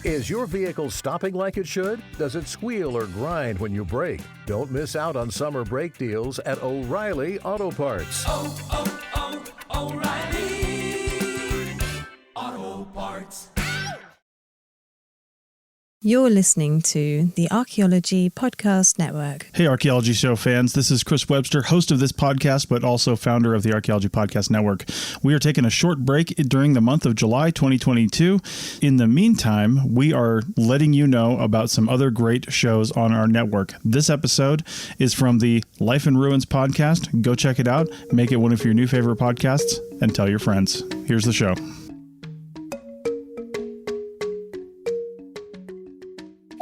Is your vehicle stopping like it should? Does it squeal or grind when you brake? Don't miss out on summer brake deals at O'Reilly Auto Parts. O'Reilly Auto Parts. You're listening to the Archaeology Podcast Network. Hey, Archaeology Show fans. This is Chris Webster, host of this podcast, but also founder of the Archaeology Podcast Network. We are taking a short break during the month of July 2022. In the meantime, we are letting you know about some other great shows on our network. This episode is from the Life in Ruins podcast. Go check it out, make it one of your new favorite podcasts, and tell your friends. Here's the show.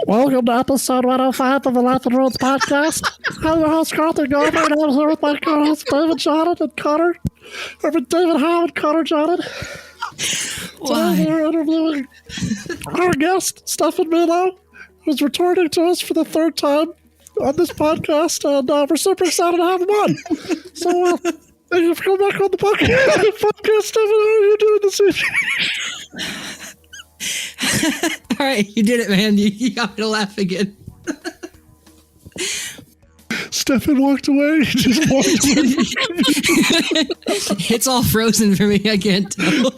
Welcome to episode 105 of the Life in Ruins podcast. I'm your host, Carter Garber, and I'm here with my co-hosts, David Jonathan and Connor. David Howe and Connor Jonathan. Today we're interviewing our guest, Stefan Milo, who's returning to us for the third time on this podcast, and we're super excited to have him on. So, thank you for coming back on the podcast. Stefan, how are you doing this evening? All right, you did it, man. You got me to laugh again. Stefan walked away. He just walked away. It's all frozen for me. I can't tell.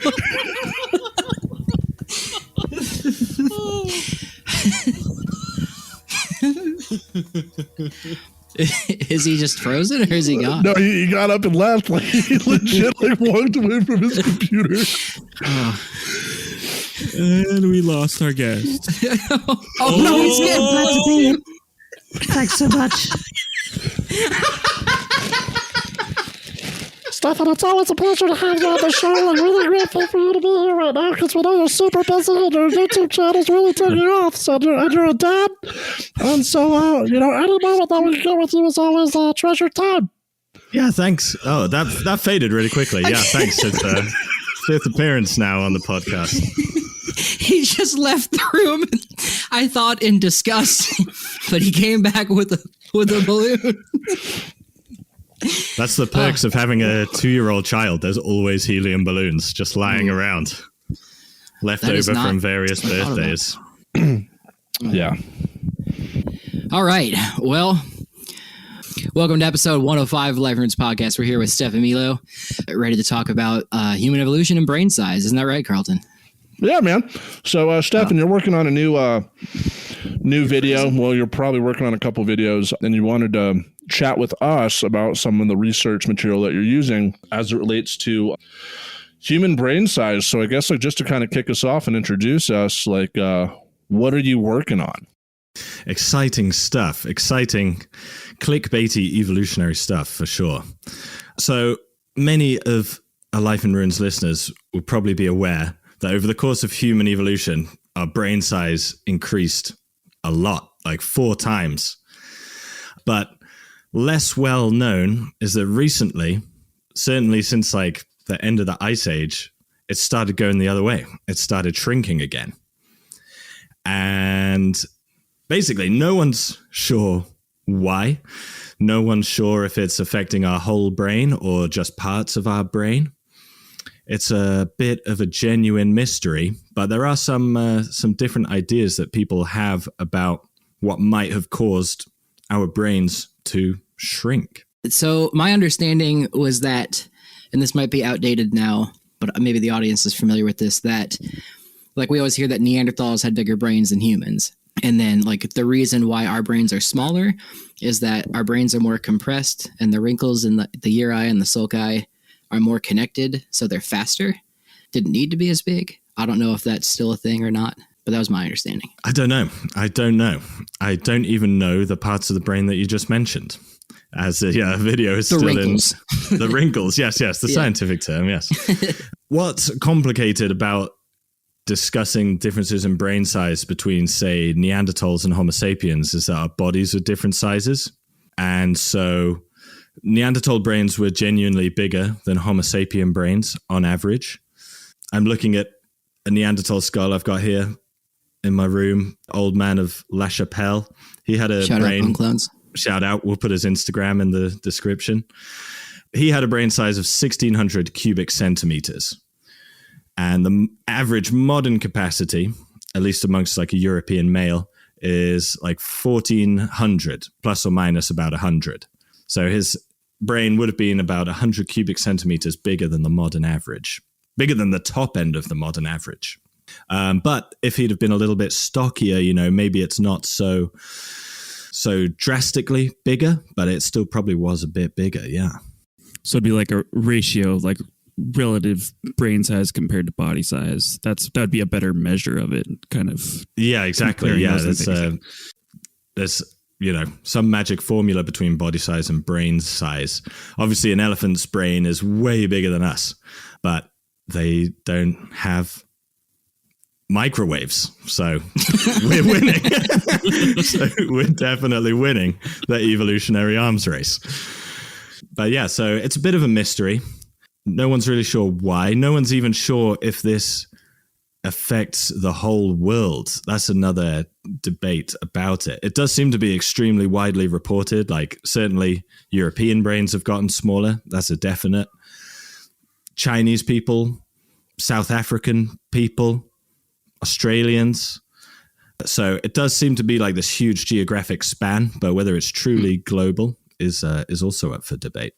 Is he just frozen or is he gone? No, he got up and left. Like, he legit walked away from his computer. And we lost our guest. No, he's getting Thanks so much. Stefan, it's always a pleasure to have you on the show. I'm really grateful for you to be here right now because we know you're super busy and your YouTube channel's really taking off. So you're a dad. And so, any moment that we can get with you is always a treasured time. Yeah, thanks. Oh, that faded really quickly. Yeah, thanks. It's fifth appearance now on the podcast. He just left the room, I thought, in disgust, but he came back with a balloon. That's the perks of having a 2-year-old child. There's always helium balloons just lying around, left over from various birthdays. Yeah. All right. Well, welcome to episode 105 of Life in Ruins podcast. We're here with Stefan Milo, ready to talk about human evolution and brain size. Isn't that right, Carlton? Yeah, man. So, Stefan, you're working on a new video. Well, you're probably working on a couple videos, and you wanted to chat with us about some of the research material that you're using as it relates to human brain size. So I guess just to kind of kick us off and introduce us, what are you working on? Exciting stuff. Exciting clickbaity evolutionary stuff for sure. So many of our Life in Ruins listeners will probably be aware that over the course of human evolution, our brain size increased a lot, like 4 times. But less well known is that recently, certainly since the end of the Ice Age, it started going the other way. It started shrinking again. And basically, no one's sure why. No one's sure if it's affecting our whole brain or just parts of our brain. It's a bit of a genuine mystery, but there are some different ideas that people have about what might have caused our brains to shrink. So my understanding was that, and this might be outdated now, but maybe the audience is familiar with this, that we always hear that Neanderthals had bigger brains than humans. And then the reason why our brains are smaller is that our brains are more compressed and the wrinkles in the uri and the sulci are more connected, so they're faster. Didn't need to be as big. I don't know if that's still a thing or not, but that was my understanding. I don't know. I don't even know the parts of the brain that you just mentioned. As the video is still wrinkles. In the wrinkles. Yes, the scientific term, yes. What's complicated about discussing differences in brain size between, say, Neanderthals and Homo sapiens is that our bodies are different sizes. And so Neanderthal brains were genuinely bigger than Homo sapien brains on average. I'm looking at a Neanderthal skull I've got here in my room. Old man of La Chapelle. He had a brain. Shout out. We'll put his Instagram in the description. He had a brain size of 1,600 cubic centimeters. And the average modern capacity at least amongst like a European male, is like 1,400 plus or minus about 100. So his brain would have been about 100 cubic centimeters bigger than the modern average, bigger than the top end of the modern average. But if he'd have been a little bit stockier, maybe it's not so drastically bigger, but it still probably was a bit bigger. Yeah. So it'd be like a ratio, like relative brain size compared to body size. That'd be a better measure of it, kind of. Yeah, exactly. Yeah, there's some magic formula between body size and brain size. Obviously, an elephant's brain is way bigger than us, but they don't have microwaves, so we're winning. So we're definitely winning the evolutionary arms race. But yeah, so it's a bit of a mystery. No one's really sure why. No one's even sure if this affects the whole world. That's another debate about it. It does seem to be extremely widely reported. Like, certainly European brains have gotten smaller. That's a definite. Chinese people, South African people, Australians. So it does seem to be like this huge geographic span, but whether it's truly global is also up for debate.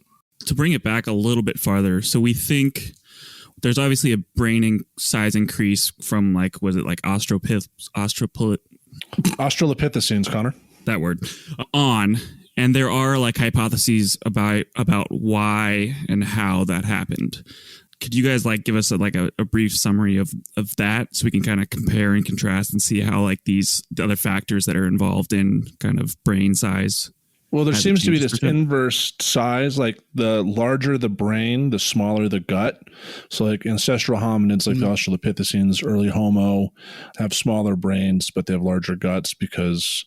To bring it back a little bit farther, so we think there's obviously a brain size increase from Australopithecines, Connor. That word. And there are like hypotheses about why and how that happened. Could you guys like give us a brief summary of that, so we can kind of compare and contrast and see how like the other factors that are involved in kind of brain size? Well, there seems to be this inverse size, like the larger the brain, the smaller the gut. So like ancestral hominids like the Australopithecines, early Homo, have smaller brains, but they have larger guts because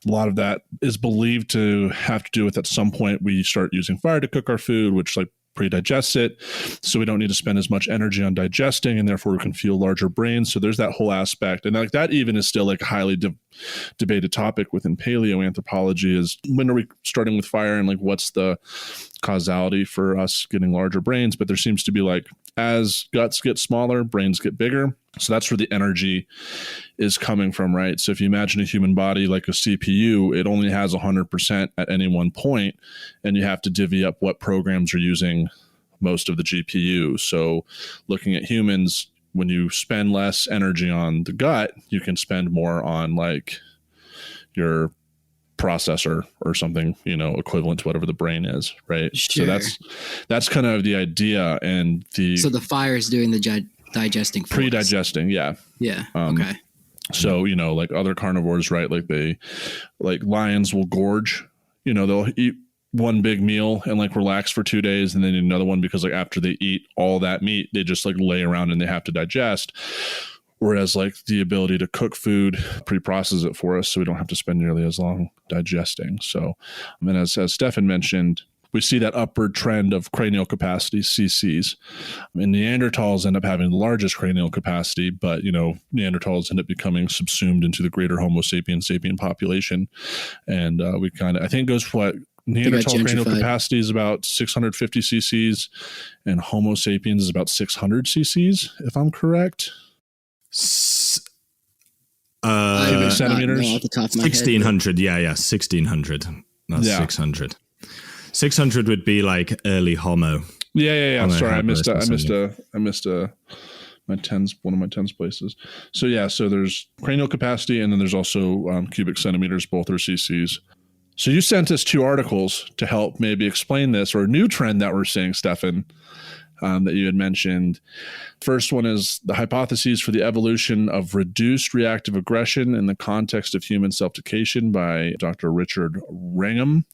a lot of that is believed to have to do with at some point we start using fire to cook our food, which like pre-digests it, so we don't need to spend as much energy on digesting, and therefore we can fuel larger brains. So there's that whole aspect, and like that even is still like a highly debated topic within paleoanthropology, is when are we starting with fire, and like what's the causality for us getting larger brains. But there seems to be like, as guts get smaller, brains get bigger. So that's where the energy is coming from, right? So if you imagine a human body like a CPU, it only has 100% at any one point, and you have to divvy up what programs are using most of the GPU. So looking at humans, when you spend less energy on the gut, you can spend more on like your processor or something, equivalent to whatever the brain is, right? Sure. So that's kind of the idea. And so the fire is doing the digesting for pre-digesting, yeah. Okay. So like other carnivores, right? Like lions will gorge. They'll eat one big meal and like relax for 2 days, and then eat another one, because like after they eat all that meat, they just like lay around and they have to digest. Whereas like the ability to cook food pre-processes it for us, so we don't have to spend nearly as long digesting. So, and as Stefan mentioned, we see that upward trend of cranial capacity, CCs. And Neanderthals end up having the largest cranial capacity, but, Neanderthals end up becoming subsumed into the greater Homo sapien population. And I think it goes for what Neanderthal cranial capacity is about 650 cc's, and Homo sapiens is about 600 cc's, if I'm correct. Centimeters? Off the top of my 1600, yeah, 1600. Not 600. 600 would be like early Homo. Yeah. Sorry, I missed my tens, one of my tens places. So there's cranial capacity, and then there's also cubic centimeters, both are cc's. So you sent us 2 articles to help maybe explain this, or a new trend that we're seeing, Stefan, that you had mentioned. First one is the hypotheses for the evolution of reduced reactive aggression in the context of human self-domestication by Dr. Richard Wrangham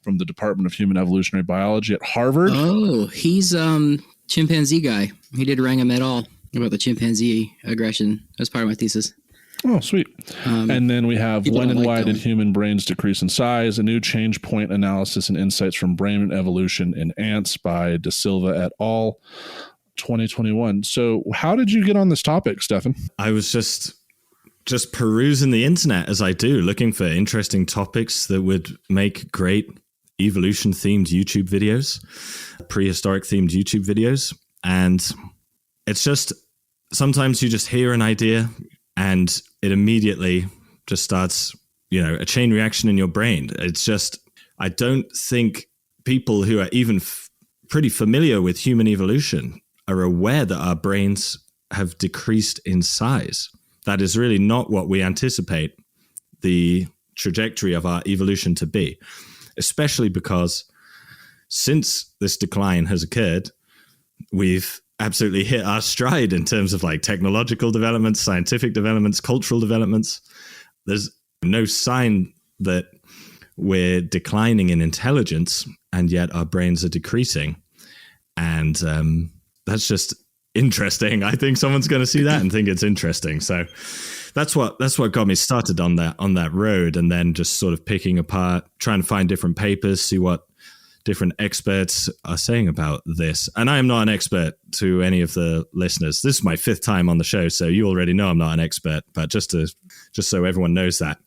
from the Department of Human Evolutionary Biology at Harvard. Oh, he's chimpanzee guy. He did Wrangham et al. About the chimpanzee aggression. That was part of my thesis. Oh, sweet. And then we have when and why did human brains decrease in size? A new change point analysis and insights from brain evolution in ants by Da Silva et al. 2021. So how did you get on this topic, Stefan? I was just perusing the internet, as I do, looking for interesting topics that would make great evolution themed YouTube videos, prehistoric themed YouTube videos. And it's just, sometimes you just hear an idea and it immediately just starts, a chain reaction in your brain. It's just, I don't think people who are even pretty familiar with human evolution are aware that our brains have decreased in size. That is really not what we anticipate the trajectory of our evolution to be, especially because since this decline has occurred, we've absolutely hit our stride in terms of like technological developments, scientific developments, cultural developments. There's no sign that we're declining in intelligence, and yet our brains are decreasing. And that's just interesting. I think someone's going to see that and think it's interesting. So that's what got me started on that road, and then just sort of picking apart, trying to find different papers, see what different experts are saying about this. And I am not an expert to any of the listeners. This is my 5th time on the show, so you already know I'm not an expert, but just so everyone knows that.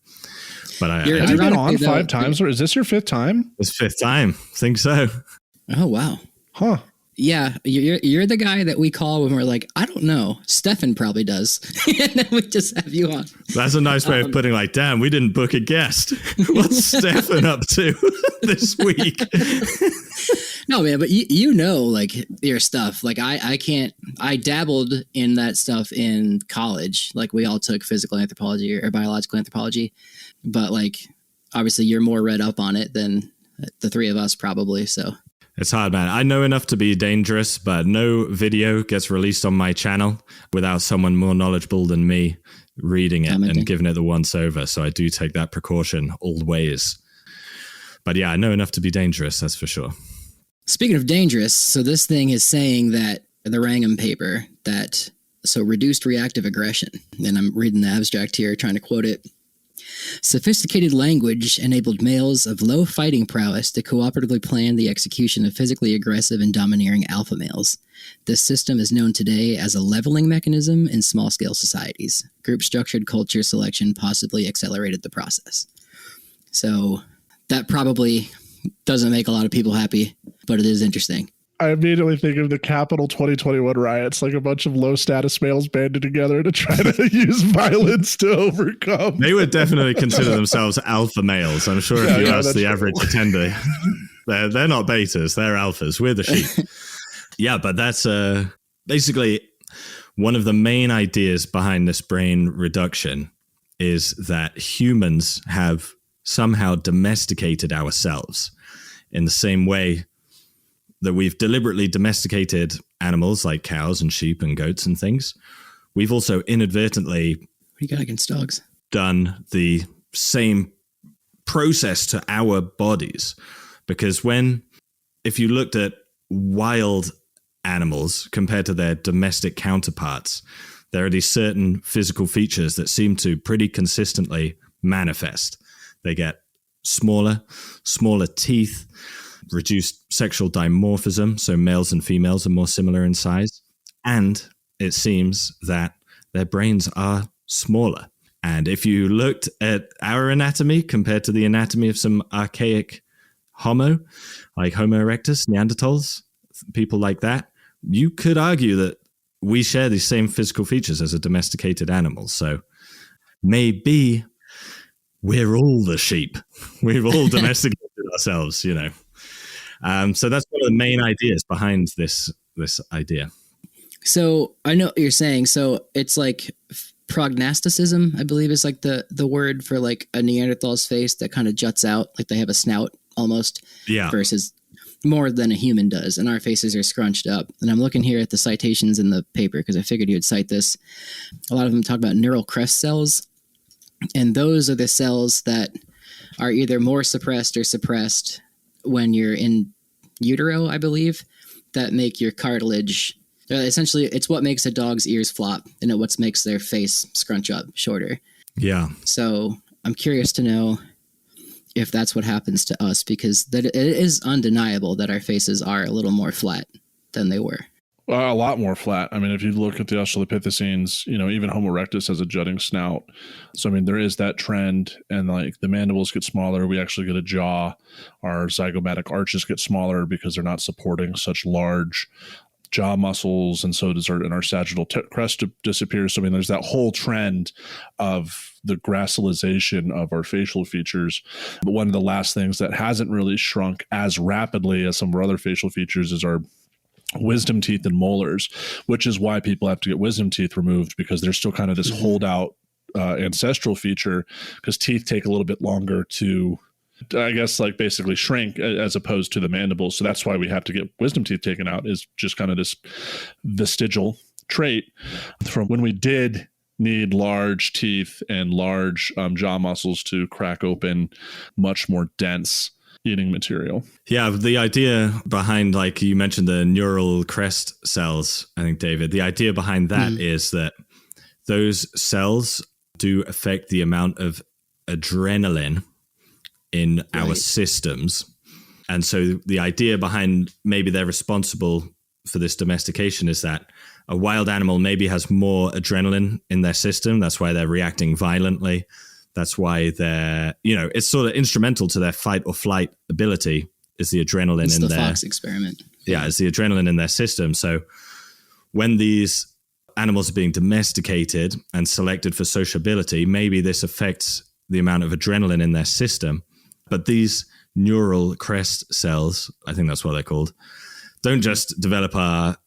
But have you been on 5 times, or is this your 5th time? It's 5th time. I think so. Oh, wow. Huh. Yeah, you're the guy that we call when we're like, I don't know. Stefan probably does. And then we just have you on. That's a nice way of putting like, damn, we didn't book a guest. What's Stefan up to this week? No, man, but like your stuff. Like I dabbled in that stuff in college. Like we all took physical anthropology or biological anthropology. But like, obviously you're more read up on it than the 3 of us probably, so. It's hard, man. I know enough to be dangerous, but no video gets released on my channel without someone more knowledgeable than me reading it and giving it the once over. So I do take that precaution always. But yeah, I know enough to be dangerous, that's for sure. Speaking of dangerous, so this thing is saying that the Wrangham paper that, so reduced reactive aggression, and I'm reading the abstract here, trying to quote it. Sophisticated language enabled males of low fighting prowess to cooperatively plan the execution of physically aggressive and domineering alpha males. This system is known today as a leveling mechanism in small-scale societies. Group-structured culture selection possibly accelerated the process. So that probably doesn't make a lot of people happy, but it is interesting. I immediately think of the Capitol 2021 riots, like a bunch of low-status males banded together to try to use violence to overcome. They would definitely consider themselves alpha males. I'm sure if you ask the average attender, they're not betas, they're alphas. We're the sheep. Yeah, but that's basically one of the main ideas behind this brain reduction is that humans have somehow domesticated ourselves in the same way that we've deliberately domesticated animals like cows and sheep and goats and things. We've also inadvertently What do you got against dogs? Done the same process to our bodies. Because if you looked at wild animals compared to their domestic counterparts, there are these certain physical features that seem to pretty consistently manifest. They get smaller teeth, reduced sexual dimorphism, so males and females are more similar in size. And it seems that their brains are smaller. And if you looked at our anatomy compared to the anatomy of some archaic Homo, like Homo erectus, Neanderthals, people like that, you could argue that we share these same physical features as a domesticated animal. So maybe we're all the sheep. We've all domesticated ourselves, So that's one of the main ideas behind this idea. So I know what you're saying. So it's like prognosticism, I believe, is like the word for like a Neanderthal's face that kind of juts out, like they have a snout almost. Yeah. Versus more than a human does, and our faces are scrunched up. And I'm looking here at the citations in the paper because I figured you would cite this. A lot of them talk about neural crest cells, and those are the cells that are either more suppressed or suppressed when you're in utero, I believe, that make your cartilage. Essentially, it's what makes a dog's ears flop, and it what makes their face scrunch up shorter. Yeah. So I'm curious to know if that's what happens to us, because that it is undeniable that our faces are a little more flat than they were. Well, a lot more flat. I mean, if you look at the Australopithecines, even Homo erectus has a jutting snout. So, I mean, there is that trend, and like the mandibles get smaller. We actually get a jaw. Our zygomatic arches get smaller because they're not supporting such large jaw muscles, and so does our sagittal crest disappears. So I mean, there's that whole trend of the gracilization of our facial features. But one of the last things that hasn't really shrunk as rapidly as some of our other facial features is our wisdom teeth and molars, which is why people have to get wisdom teeth removed, because there's still kind of this holdout ancestral feature, because teeth take a little bit longer to, I guess, like basically shrink as opposed to the mandibles. So that's why we have to get wisdom teeth taken out, is just kind of this vestigial trait from when we did need large teeth and large jaw muscles to crack open much more dense eating material. Yeah, the idea behind, like you mentioned, the neural crest cells, I think, David, the idea behind that is that those cells do affect the amount of adrenaline in our systems. And so the idea behind maybe they're responsible for this domestication is that a wild animal maybe has more adrenaline in their system. That's why they're reacting violently. That's why they're, it's sort of instrumental to their fight or flight ability, is the adrenaline it's in the their Fox experiment. Yeah, it's the adrenaline in their system. So when these animals are being domesticated and selected for sociability, maybe this affects the amount of adrenaline in their system. But these neural crest cells, I think that's what they're called, don't just develop our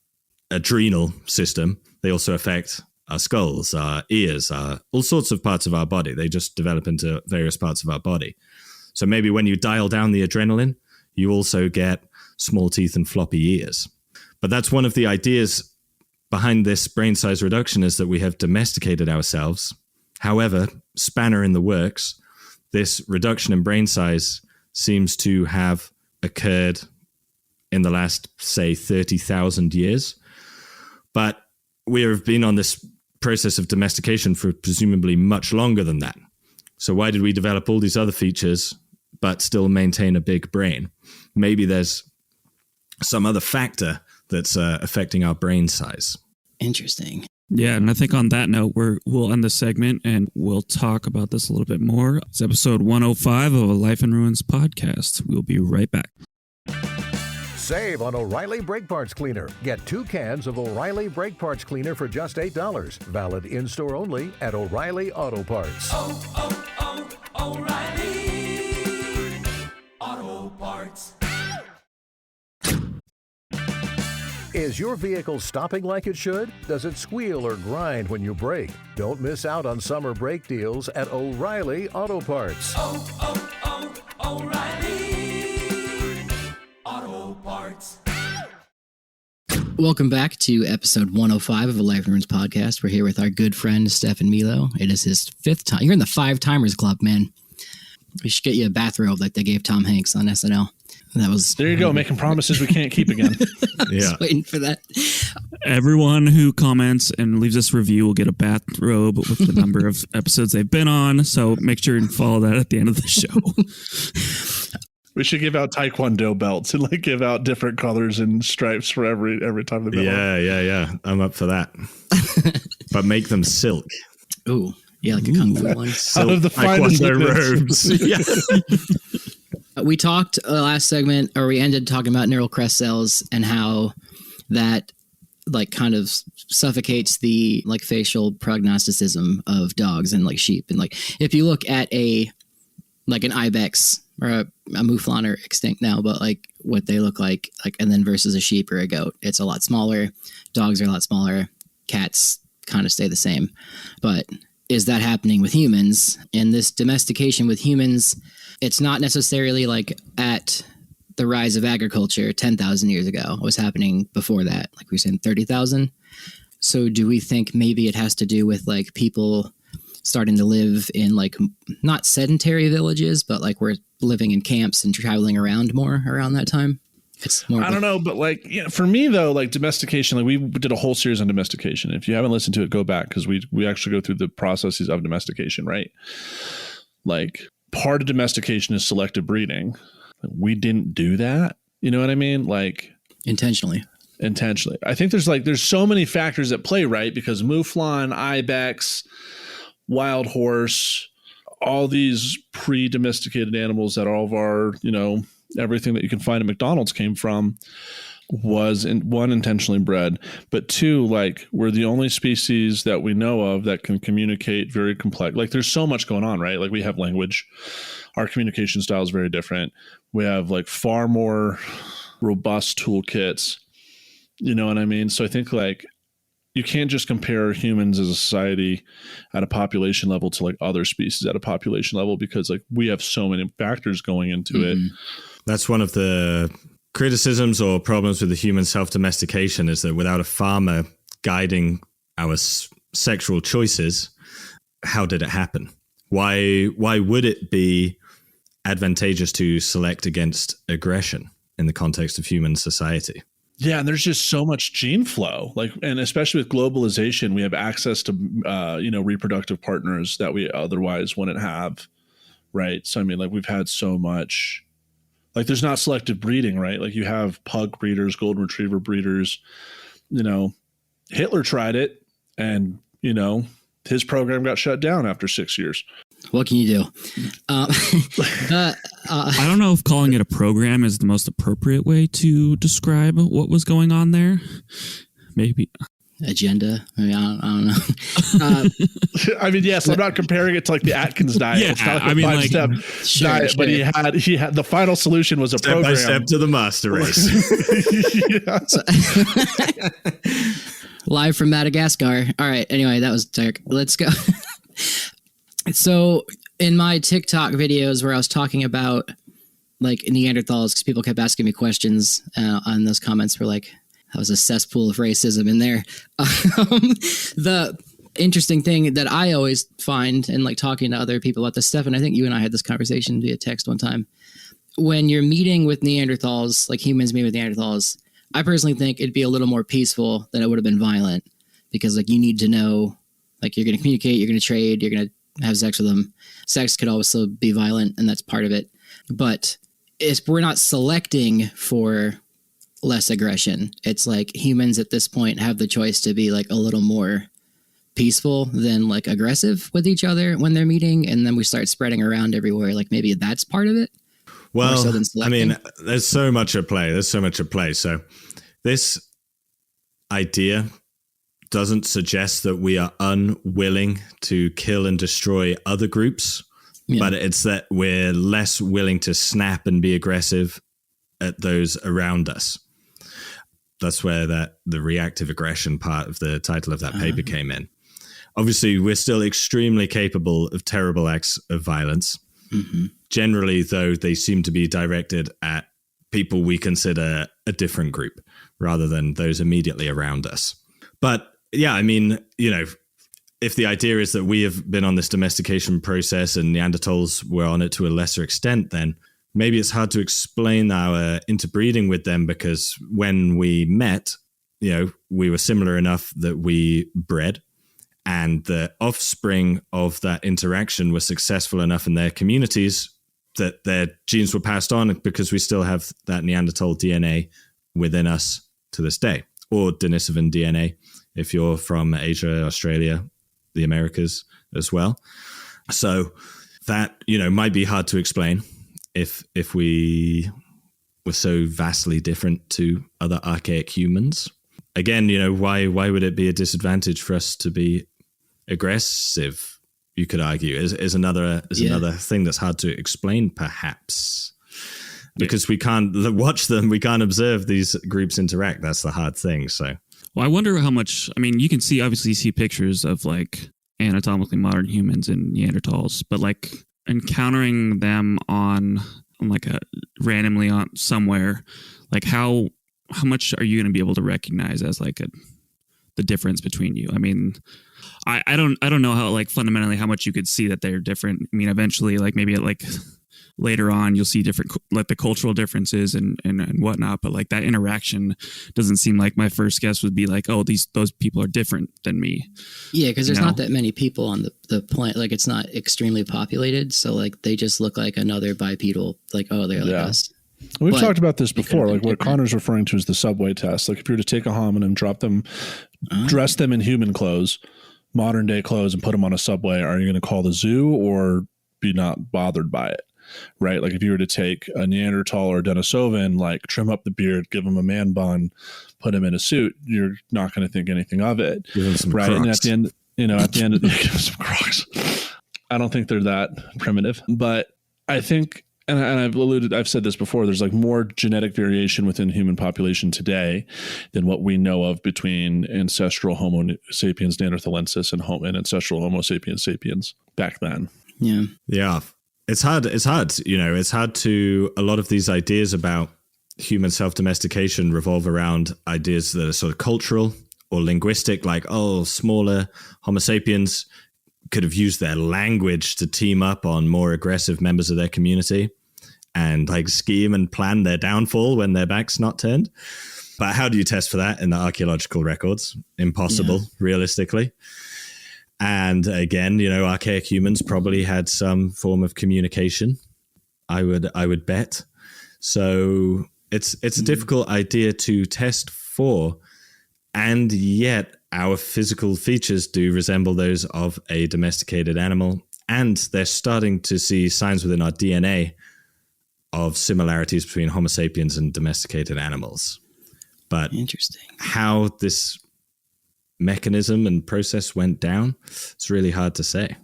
adrenal system. They also affect our skulls, our ears, all sorts of parts of our body. They just develop into various parts of our body. So maybe when you dial down the adrenaline, you also get small teeth and floppy ears. But that's one of the ideas behind this brain size reduction, is that we have domesticated ourselves. However, spanner in the works, this reduction in brain size seems to have occurred in the last, say, 30,000 years. But we have been on this process of domestication for presumably much longer than that. So why did we develop all these other features but still maintain a big brain? Maybe there's some other factor that's affecting our brain size. Interesting. Yeah, and I think on that note, we'll end the segment and we'll talk about this a little bit more. It's episode 105 of a Life in Ruins podcast. We'll be right back. Save on O'Reilly Brake Parts Cleaner. Get 2 cans of O'Reilly Brake Parts Cleaner for just $8. Valid in-store only at O'Reilly Auto Parts. O'Reilly Auto Parts. Is your vehicle stopping like it should? Does it squeal or grind when you brake? Don't miss out on summer brake deals at O'Reilly Auto Parts. O'Reilly Auto Parts. Welcome back to episode 105 of a Life in Ruins podcast. We're here with our good friend, Stefan Milo. It is his 5th time. You're in the 5-timers club, man. We should get you a bathrobe like they gave Tom Hanks on SNL. That was there. You go, making promises we can't keep again. Yeah, waiting for that. Everyone who comments and leaves us a review will get a bathrobe with the number of episodes they've been on. So make sure and follow that at the end of the show. We should give out Taekwondo belts and like give out different colors and stripes for every time they belt. Yeah. I'm up for that. But make them silk. Ooh. Yeah, like a Kung Fu one. Out of the finest robes. Yeah. We talked last segment, or we ended talking about neural crest cells and how that like kind of suffocates the like facial prognosticism of dogs and like sheep. And like if you look at an ibex or a mouflon are extinct now, but like what they look like and then versus a sheep or a goat, it's a lot smaller. Dogs are a lot smaller. Cats kind of stay the same. But is that happening with humans? And this domestication with humans, it's not necessarily like at the rise of agriculture 10,000 years ago. It was happening before that, like we were saying 30,000. So do we think maybe it has to do with like people starting to live in like not sedentary villages, but like we're living in camps and traveling around more around that time? It's more. I don't know, but like, for me though, like domestication, like we did a whole series on domestication. If you haven't listened to it, go back, because we actually go through the processes of domestication, right? Like part of domestication is selective breeding. We didn't do that. You know what I mean? Like intentionally. I think there's so many factors at play, right? Because mouflon, ibex, wild horse, all these pre-domesticated animals that all of our, everything that you can find at McDonald's came from. was one, intentionally bred, but two, like we're the only species that we know of that can communicate very complex. Like there's so much going on, right? Like we have language, our communication style is very different. We have like far more robust toolkits, you know what I mean? So I think like you can't just compare humans as a society at a population level to like other species at a population level, because like we have so many factors going into it. That's one of the criticisms or problems with the human self-domestication, is that without a farmer guiding our sexual choices, how did it happen? Why would it be advantageous to select against aggression in the context of human society? Yeah, and there's just so much gene flow, like, and especially with globalization, we have access to reproductive partners that we otherwise wouldn't have, right? So I mean, like we've had so much. Like there's not selective breeding, right? Like you have pug breeders, golden retriever breeders, you know, Hitler tried it and, you know, his program got shut down after 6 years. What can you do? I don't know if calling it a program is the most appropriate way to describe what was going on there. Maybe. Agenda. I mean, I don't know. I mean, yes, I'm not comparing it to like the Atkins diet. Yeah, it's not I mean, like, five-step diet, but he had the final solution was a step program. by step to the master race. Live from Madagascar. All right. Anyway, that was dark. Let's go. So in my TikTok videos where I was talking about like Neanderthals, because people kept asking me questions on those comments, were like, that was a cesspool of racism in there. The interesting thing that I always find, and like talking to other people about this, Stefan, I think you and I had this conversation via text one time. When you're meeting with Neanderthals, like humans meet with Neanderthals, I personally think it'd be a little more peaceful than it would have been violent, because like you need to know, like you're going to communicate, you're going to trade, you're going to have sex with them. Sex could also be violent, and that's part of it. But if we're not selecting for less aggression, it's like humans at this point have the choice to be like a little more peaceful than like aggressive with each other when they're meeting, and then we start spreading around everywhere. Like maybe that's part of it. Well, so I mean, there's so much at play. So this idea doesn't suggest that we are unwilling to kill and destroy other groups, but it's that we're less willing to snap and be aggressive at those around us. That's where the reactive aggression part of the title of that paper came in. Obviously, we're still extremely capable of terrible acts of violence. Mm-hmm. Generally, though, they seem to be directed at people we consider a different group rather than those immediately around us. But yeah, I mean, you know, if the idea is that we have been on this domestication process and Neanderthals were on it to a lesser extent, then maybe it's hard to explain our interbreeding with them, because when we met, you know, we were similar enough that we bred, and the offspring of that interaction were successful enough in their communities that their genes were passed on, because we still have that Neanderthal DNA within us to this day, or Denisovan DNA if you're from Asia, Australia, the Americas as well. So that, you know, might be hard to explain if we were so vastly different to other archaic humans. Again, you know, why would it be a disadvantage for us to be aggressive? You could argue is another thing that's hard to explain, perhaps, because we can't watch them, we can't observe these groups interact. That's the hard thing. So, well, I wonder how much. I mean, you can obviously see pictures of like anatomically modern humans and Neanderthals, but like encountering them on like a randomly on somewhere, like how much are you going to be able to recognize as like the difference between you? I mean, I don't know how, like, fundamentally how much you could see that they're different. I mean, eventually, like maybe like later on you'll see different, like the cultural differences and whatnot, but like that interaction doesn't seem like, my first guess would be like, oh, those people are different than me. Yeah, because there's not that many people on the planet. Like it's not extremely populated, so like they just look like another bipedal. Like, oh, they're like us. We've talked about this before, like what Connor's referring to is the subway test. Like if you were to take a hominin, drop them, dress them in human clothes, modern day clothes, and put them on a subway, are you going to call the zoo or be not bothered by it? right? Like if you were to take a Neanderthal or a Denisovan, like trim up the beard, give him a man bun, put him in a suit, you're not going to think anything of it, right? Crocs. And at the end, of the give him some Crocs. I don't think they're that primitive, but I think, and I've said this before, there's like more genetic variation within the human population today than what we know of between ancestral Homo sapiens neanderthalensis and ancestral Homo sapiens sapiens back then. Yeah. Yeah. It's hard. It's hard to, a lot of these ideas about human self-domestication revolve around ideas that are sort of cultural or linguistic, like, oh, smaller Homo sapiens could have used their language to team up on more aggressive members of their community and like scheme and plan their downfall when their back's not turned. But how do you test for that in the archaeological records? Impossible, realistically. And again, archaic humans probably had some form of communication, I would bet. So it's a difficult idea to test for, and yet our physical features do resemble those of a domesticated animal, and they're starting to see signs within our DNA of similarities between Homo sapiens and domesticated animals. But interesting how this mechanism and process went down, it's really hard to say.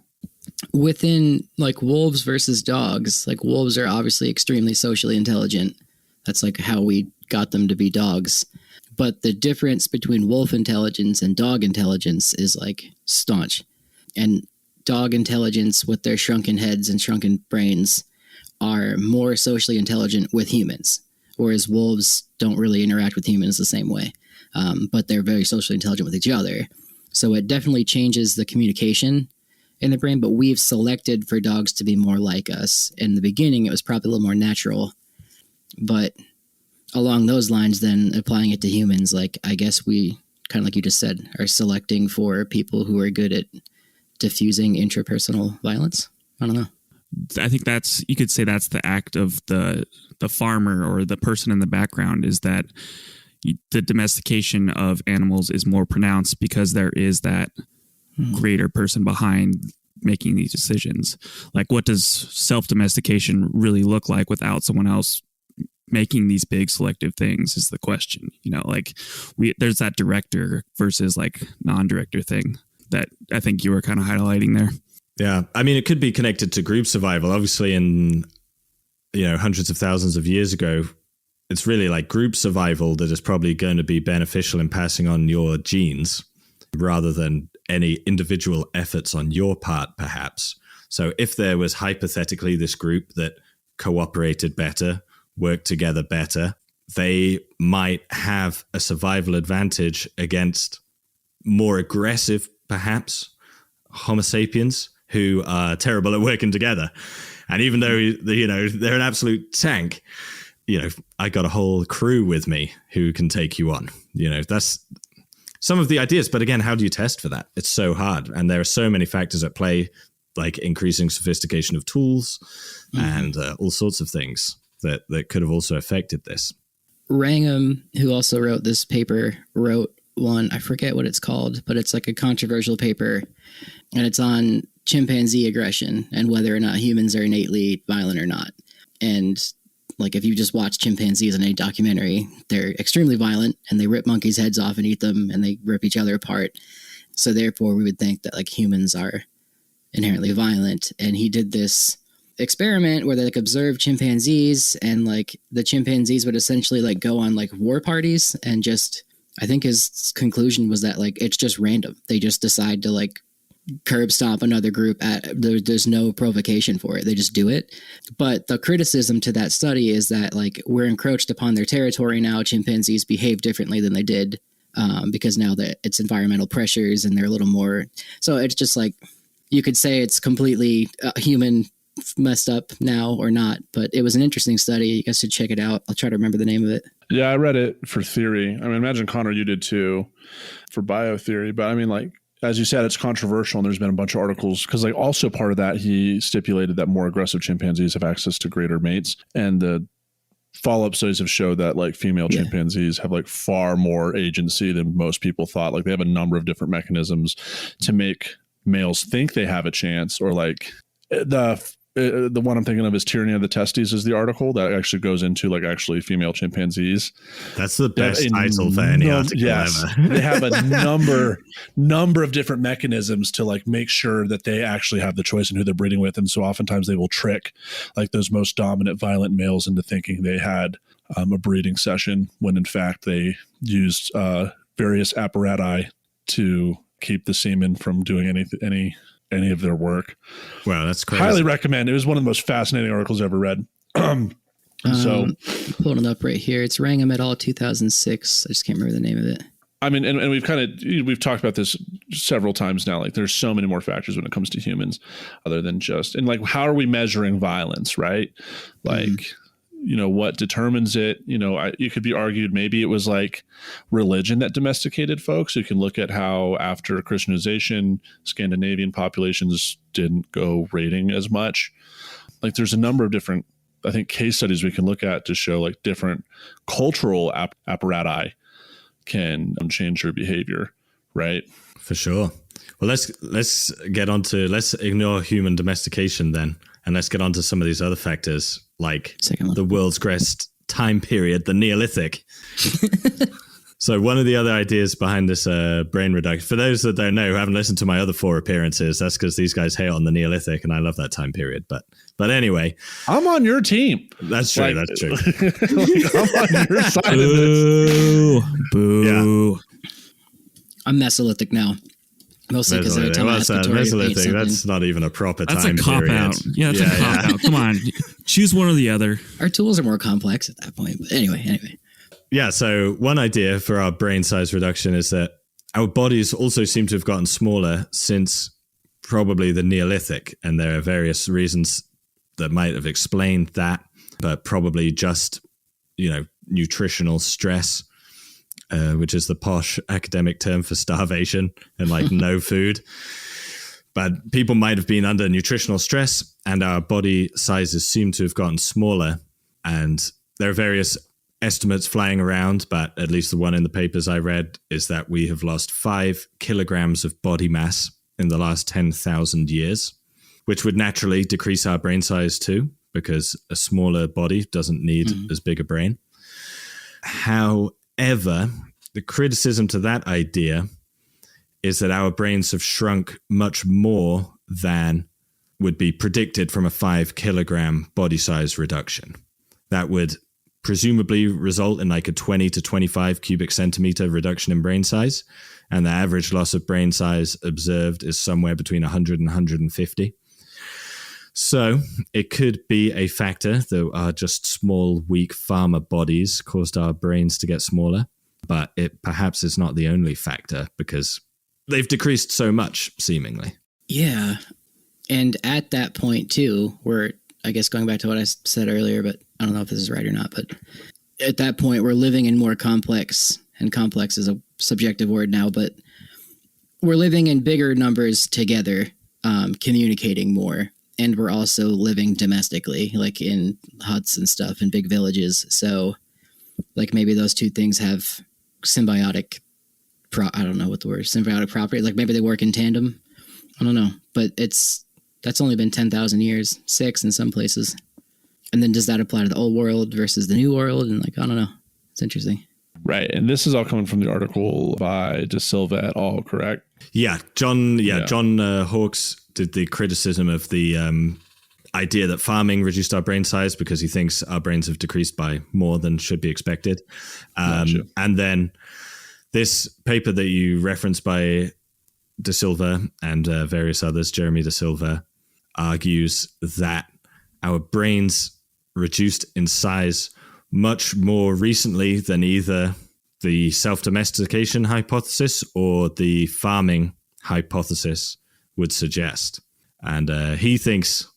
Within like wolves versus dogs, like wolves are obviously extremely socially intelligent. That's like how we got them to be dogs. But the difference between wolf intelligence and dog intelligence is like staunch. And dog intelligence with their shrunken heads and shrunken brains are more socially intelligent with humans, whereas wolves don't really interact with humans the same way. But they're very socially intelligent with each other. So it definitely changes the communication in the brain, but we've selected for dogs to be more like us. In the beginning, it was probably a little more natural. But along those lines, then applying it to humans, like I guess we, kind of like you just said, are selecting for people who are good at diffusing intrapersonal violence. I don't know. I think you could say that's the act of the farmer or the person in the background, is that the domestication of animals is more pronounced because there is that greater person behind making these decisions. Like, what does self-domestication really look like without someone else making these big selective things is the question. There's that director versus like non-director thing that I think you were kind of highlighting there. Yeah. I mean, it could be connected to group survival. Obviously, in, hundreds of thousands of years ago, it's really like group survival that is probably going to be beneficial in passing on your genes rather than any individual efforts on your part, perhaps. So if there was hypothetically this group that cooperated better, worked together better, they might have a survival advantage against more aggressive, perhaps, Homo sapiens who are terrible at working together. And even though, they're an absolute tank, I got a whole crew with me who can take you on. That's some of the ideas. But again, how do you test for that? It's so hard. And there are so many factors at play, like increasing sophistication of tools and all sorts of things that could have also affected this. Wrangham, who also wrote this paper, wrote one, I forget what it's called, but it's like a controversial paper, and it's on chimpanzee aggression and whether or not humans are innately violent or not. And like, if you just watch chimpanzees in a documentary, they're extremely violent and they rip monkeys' heads off and eat them and they rip each other apart. So therefore we would think that like humans are inherently violent. And he did this experiment where they like observed chimpanzees, and like the chimpanzees would essentially like go on like war parties, and just, I think his conclusion was that like it's just random. They just decide to like curb stomp another group there's no provocation for it. They just do it. But the criticism to that study is that like we're encroached upon their territory now. Chimpanzees behave differently than they did because now that it's environmental pressures and they're a little more. So it's just like, you could say it's completely human messed up now or not, but it was an interesting study. You guys should check it out. I'll try to remember the name of it. Yeah, I read it for theory. I mean, imagine, Connor, you did too, for biotheory. But I mean, like, as you said, it's controversial, and there's been a bunch of articles because, like, also part of that, he stipulated that more aggressive chimpanzees have access to greater mates, and the follow-up studies have showed that like female chimpanzees have like far more agency than most people thought. Like, they have a number of different mechanisms to make males think they have a chance, or like the the one I'm thinking of is Tyranny of the Testes is the article that actually goes into like actually female chimpanzees. That's the best title for any article ever. They have a number of different mechanisms to like make sure that they actually have the choice in who they're breeding with. And so oftentimes they will trick like those most dominant violent males into thinking they had a breeding session when in fact they used various apparatus to keep the semen from doing any of their work. Wow, that's crazy. Highly recommend. It was one of the most fascinating articles I've ever read. So pulling it up right here. It's Wrangham et al. 2006. I just can't remember the name of it. I mean, and we've talked about this several times now. Like there's so many more factors when it comes to humans other than just, and like, how are we measuring violence, right? Like, you know, what determines it? You know, it could be argued maybe it was like religion that domesticated folks. You can look at how after Christianization, Scandinavian populations didn't go raiding as much. Like there's a number of different, I think, case studies we can look at to show like different cultural apparatus can change your behavior, right? For sure. Well, let's get on to, let's ignore human domestication then, and let's get on to some of these other factors, like the world's greatest time period, the Neolithic. So one of the other ideas behind this brain reduction, for those that don't know, who haven't listened to my other 4 appearances, that's because these guys hate on the Neolithic, and I love that time period. But anyway, I'm on your team. That's true. Like, that's true. Like, I'm on your side of this. Boo. Yeah. I'm Mesolithic now. Mostly because every time I ask Victoria to paint something. That's not even a proper That's time a cop period. out. Yeah, that's a cop out. Come on. Choose one or the other. Our tools are more complex at that point. But anyway. Yeah, so one idea for our brain size reduction is that our bodies also seem to have gotten smaller since probably the Neolithic, and there are various reasons that might have explained that, but probably just, you know, nutritional stress, which is the posh academic term for starvation and like no food. But people might have been under nutritional stress, and our body sizes seem to have gotten smaller. And there are various estimates flying around, but at least the one in the papers I read is that we have lost 5 kilograms of body mass in the last 10,000 years, which would naturally decrease our brain size too, because a smaller body doesn't need as big a brain. However, the criticism to that idea is that our brains have shrunk much more than would be predicted from a 5 kilogram body size reduction. That would presumably result in like a 20 to 25 cubic centimeter reduction in brain size. And the average loss of brain size observed is somewhere between 100 and 150. So it could be a factor that our just small, weak farmer bodies caused our brains to get smaller. But it perhaps is not the only factor because they've decreased so much, seemingly. Yeah. And at that point, too, we're, I guess, going back to what I said earlier, but I don't know if this is right or not, but at that point, we're living in more complex, and complex is a subjective word now, but we're living in bigger numbers together, communicating more. And we're also living domestically, like in huts and stuff in big villages. So like maybe those two things have symbiotic, I don't know what the word is, symbiotic property. Like maybe they work in tandem. I don't know, but that's only been 10,000 years, 6 in some places. And then does that apply to the old world versus the new world? And like, I don't know. It's interesting. Right. And this is all coming from the article by De Silva et al., correct? Yeah. John Hawkes did the criticism of the idea that farming reduced our brain size because he thinks our brains have decreased by more than should be expected. Gotcha. And then this paper that you referenced by De Silva and various others, Jeremy De Silva, argues that our brains reduced in size much more recently than either the self-domestication hypothesis or the farming hypothesis would suggest. And he thinks,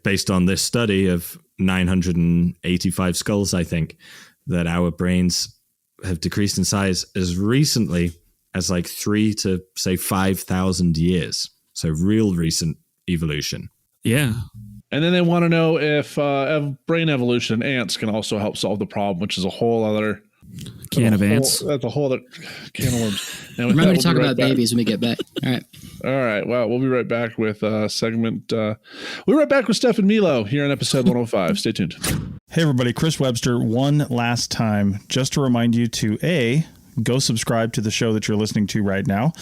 based on this study of 985 skulls, I think, that our brains have decreased in size as recently as like 3 to say 5,000 years. So real recent evolution. Yeah. And then they want to know if brain evolution in ants can also help solve the problem, which is a whole other Can of ants. That's a whole other can of worms. And Remember to talk about babies when we get back. All right. All right. Well, we'll be right back with segment. We'll be right back with Stefan Milo here on episode 105. Stay tuned. Hey, everybody. Chris Webster, one last time, just to remind you to go subscribe to the show that you're listening to right now,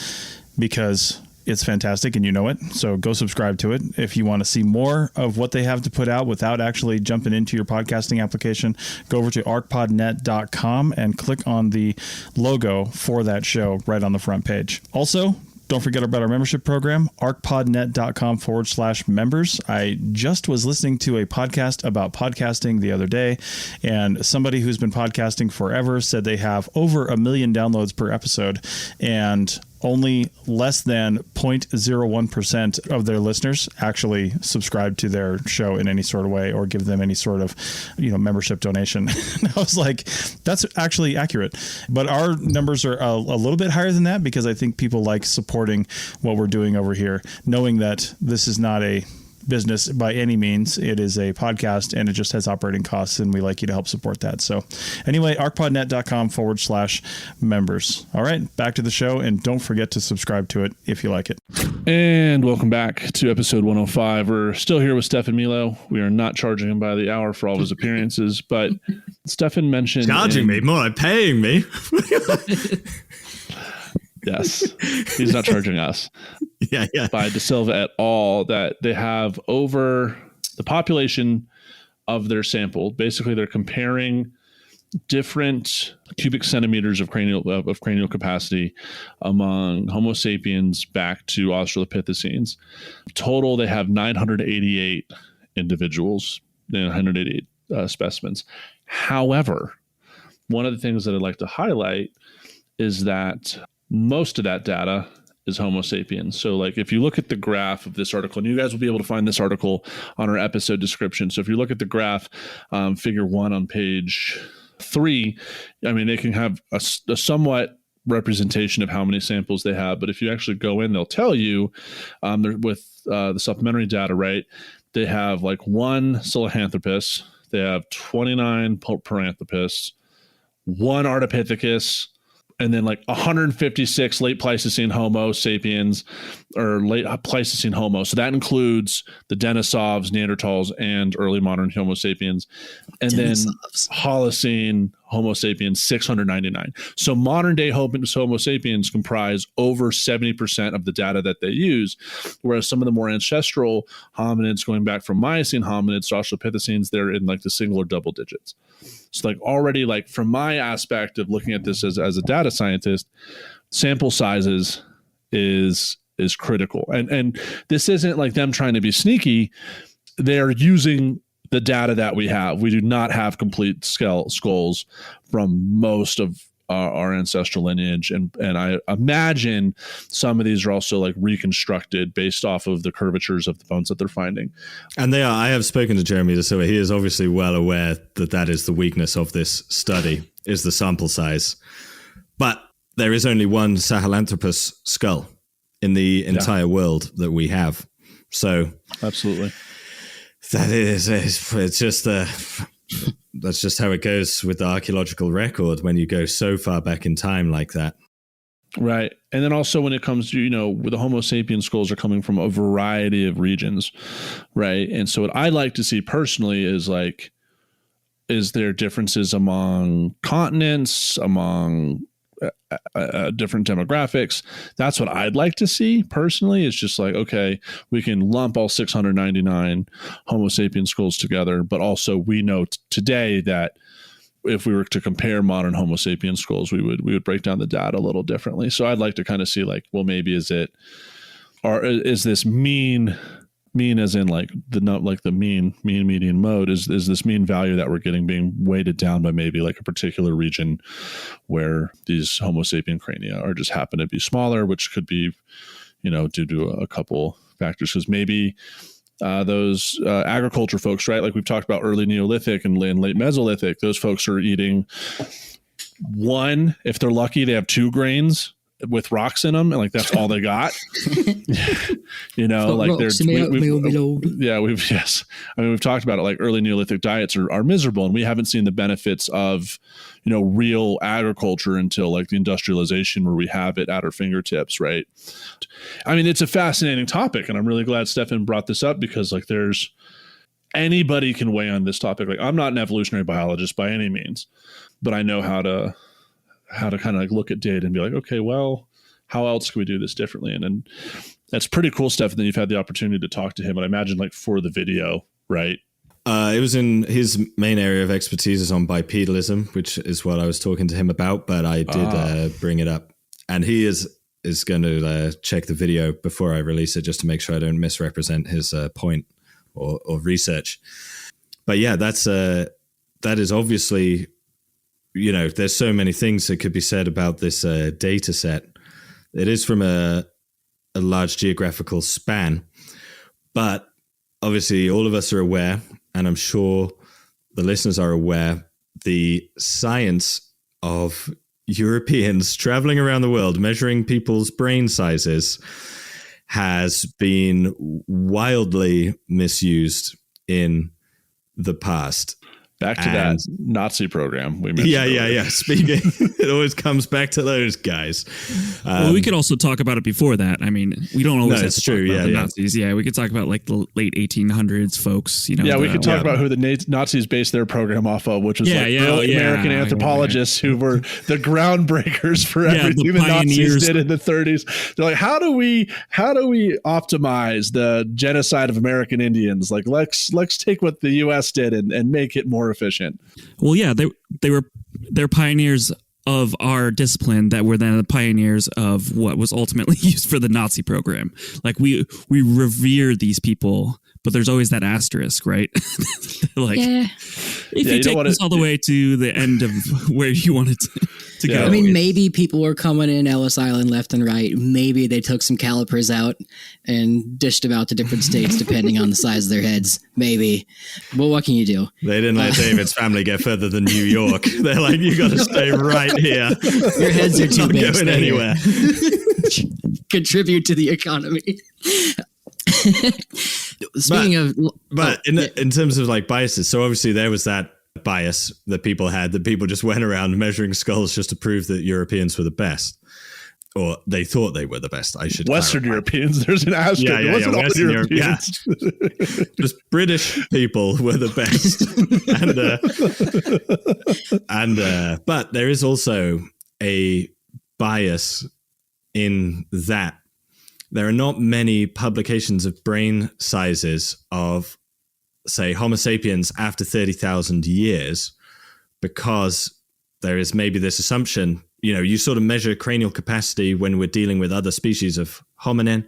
because it's fantastic and you know it. So go subscribe to it. If you want to see more of what they have to put out without actually jumping into your podcasting application, go over to arcpodnet.com and click on the logo for that show right on the front page. Also, don't forget about our membership program, arcpodnet.com/members. I just was listening to a podcast about podcasting the other day, and somebody who's been podcasting forever said they have over 1 million downloads per episode, and only less than 0.01% of their listeners actually subscribe to their show in any sort of way or give them any sort of, membership donation. And I was like, that's actually accurate. But our numbers are a little bit higher than that, because I think people like supporting what we're doing over here, knowing that this is not a business by any means. It is a podcast and it just has operating costs, and we like you to help support that. So anyway, arcpodnet.com/members. All right, back to the show, and don't forget to subscribe to it if you like it. And welcome back to episode 105. We're still here with Stefan Milo. We are not charging him by the hour for all of his appearances, but Stefan mentioned charging me, more like paying me. Yes, he's not charging us. Yeah. By De Silva et al. That they have over the population of their sample. Basically, they're comparing different cubic centimeters of cranial capacity among Homo sapiens back to Australopithecines. Total, they have 988 individuals, 988 specimens. However, one of the things that I'd like to highlight is that most of that data is Homo sapiens. So like if you look at the graph of this article, and you guys will be able to find this article on our episode description. So if you look at the graph, figure 1 on page 3, I mean, they can have a somewhat representation of how many samples they have. But if you actually go in, they'll tell you with the supplementary data, right? They have like 1 Sahelanthropus, they have 29 Paranthropus, 1 Ardipithecus, and then like 156 late Pleistocene Homo sapiens, or late Pleistocene Homo. So that includes the Denisovs, Neanderthals, and early modern Homo sapiens. And then Holocene Homo sapiens, 699. So modern day Homo sapiens comprise over 70% of the data that they use, whereas some of the more ancestral hominids going back from Miocene hominids to Australopithecines, they're in like the single or double digits. So like already, like from my aspect of looking at this as a data scientist, sample sizes is critical. And this isn't like them trying to be sneaky. They're using the data that we have. We do not have complete skulls from most of our ancestral lineage. And I imagine some of these are also like reconstructed based off of the curvatures of the bones that they're finding. And they are. I have spoken to Jeremy De Silva. He is obviously well aware that is the weakness of this study, is the sample size. But there is only 1 Sahelanthropus skull in the entire world that we have. So absolutely. That is, it's just that's just how it goes with the archaeological record when you go so far back in time like that. Right. And then also when it comes to, with the Homo sapiens skulls are coming from a variety of regions. Right. And so what I like to see personally is there differences among continents, among different demographics? That's what I'd like to see personally. It's just like, okay, we can lump all 699 Homo sapiens skulls together, but also we know today that if we were to compare modern Homo sapiens skulls, we would break down the data a little differently. So I'd like to kind of see like, well, maybe is this mean as in like the mean median mode is this mean value that we're getting being weighted down by maybe like a particular region where these Homo sapien crania are just happen to be smaller, which could be, due to a couple factors, because maybe those agriculture folks, right? Like we've talked about early Neolithic and late Mesolithic, those folks are eating one, if they're lucky, they have 2 grains with rocks in them, and like that's all they got. Like we've talked about it. Like early Neolithic diets are miserable, and we haven't seen the benefits of real agriculture until like the industrialization where we have it at our fingertips, right? I mean, it's a fascinating topic, and I'm really glad Stefan brought this up because like there's anybody can weigh on this topic. Like I'm not an evolutionary biologist by any means, but I know how to kind of like look at data and be like, okay, well, how else can we do this differently? And that's pretty cool stuff. And then you've had the opportunity to talk to him, and I imagine like for the video, right? It was in his main area of expertise is on bipedalism, which is what I was talking to him about, but I did bring it up, and he is going to check the video before I release it just to make sure I don't misrepresent his point or research. But yeah, that is obviously, there's so many things that could be said about this data set. It is from a large geographical span, but obviously all of us are aware, and I'm sure the listeners are aware, the science of Europeans traveling around the world, measuring people's brain sizes, has been wildly misused in the past. Back to that Nazi program we mentioned. Yeah. Speaking, it always comes back to those guys. Well, we could also talk about it before that. I mean, we don't always have to talk about the yeah. Nazis. Yeah, we could talk about like the late 1800s folks. We could talk about who the Nazis based their program off of, which was American anthropologists who were the groundbreakers for everything the Nazis did in the 30s. They're like, how do we optimize the genocide of American Indians? Like, let's take what the U.S. did and make it more efficient. Well, yeah, they're pioneers of our discipline that were then the pioneers of what was ultimately used for the Nazi program. Like we revere these people, but there's always that asterisk, right? If you take this all the way to the end of where you wanted to go. I mean, maybe people were coming in Ellis Island left and right. Maybe they took some calipers out and dished them out to different states depending on the size of their heads. Maybe. But what can you do? They didn't let David's family get further than New York. They're like, you got to stay right here. Your heads are too big. Not going anywhere. Contribute to the economy. In terms of like biases, so obviously there was that bias that people had, that people just went around measuring skulls just to prove that Europeans were the best, or they thought they were the best. I should Western Europeans. There's an asterisk. Yeah, Western Europeans. Just British people were the best, but there is also a bias in that there are not many publications of brain sizes of, say, Homo sapiens after 30,000 years, because there is maybe this assumption, you sort of measure cranial capacity when we're dealing with other species of hominin,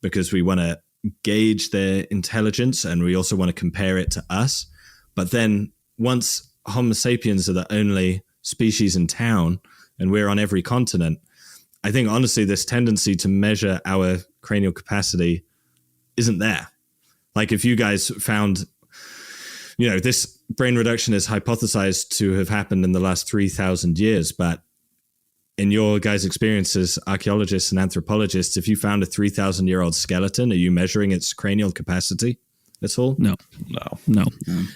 because we want to gauge their intelligence and we also want to compare it to us. But then once Homo sapiens are the only species in town and we're on every continent, I think, honestly, this tendency to measure our cranial capacity isn't there. Like if you guys found, this brain reduction is hypothesized to have happened in the last 3,000 years, but in your guys' experience as archaeologists and anthropologists, if you found a 3,000-year-old skeleton, are you measuring its cranial capacity at all? No.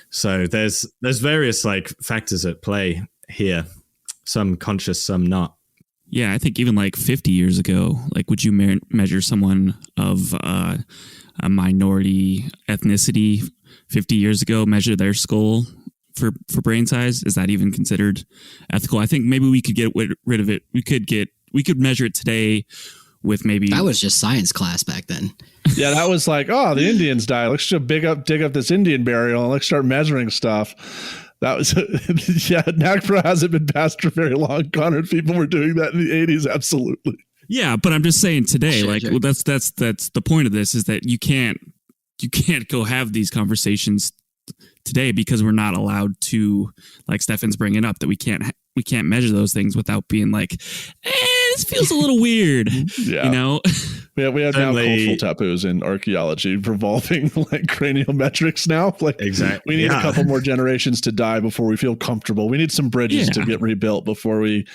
So there's various like factors at play here, some conscious, some not. Yeah, I think even like 50 years ago, like would you measure someone of a minority ethnicity 50 years ago, measure their skull for brain size? Is that even considered ethical? I think maybe we could get rid of it. We could measure it today with maybe... That was just science class back then. Yeah, that was like, the Indians died. Let's just dig up this Indian burial and let's start measuring stuff. That was, NAGPRA hasn't been passed for very long, Connor. People were doing that in the 80s, absolutely. Yeah, but I'm just saying today, well, that's the point of this, is that you can't go have these conversations today because we're not allowed to, like Stefan's bringing up, that we can't measure those things without being like, this feels a little weird. Yeah. We have now cultural taboos in archaeology revolving like cranial metrics now. Like, exactly. We need a couple more generations to die before we feel comfortable. We need some bridges to get rebuilt before we